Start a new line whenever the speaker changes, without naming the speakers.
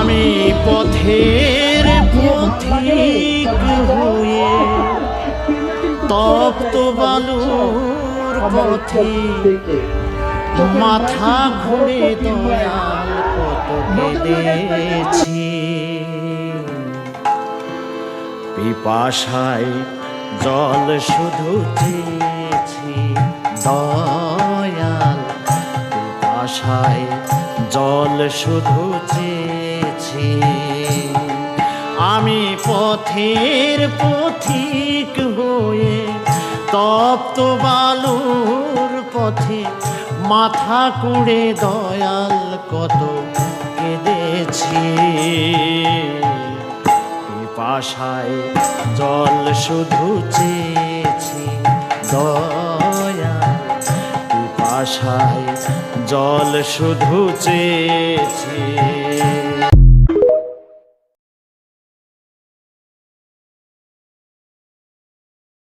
আমি পথের পথিক হয়ে তপ্ত বালুর পথে মাথা ঘুরে দয়াল কত কেঁদেছি। পিপাসায় জল শুধু চেয়েছি দয়াল, পিপাসায় জল শুধু চেয়েছি। আমি পথের পথিক হয়ে তপ্ত বালুর পথে মাথা কুড়ে দয়াল কত কেঁদেছি। পিপাসায় জল শুধু চেয়েছি দয়াল, পিপাসায় জল শুধু চেয়েছি।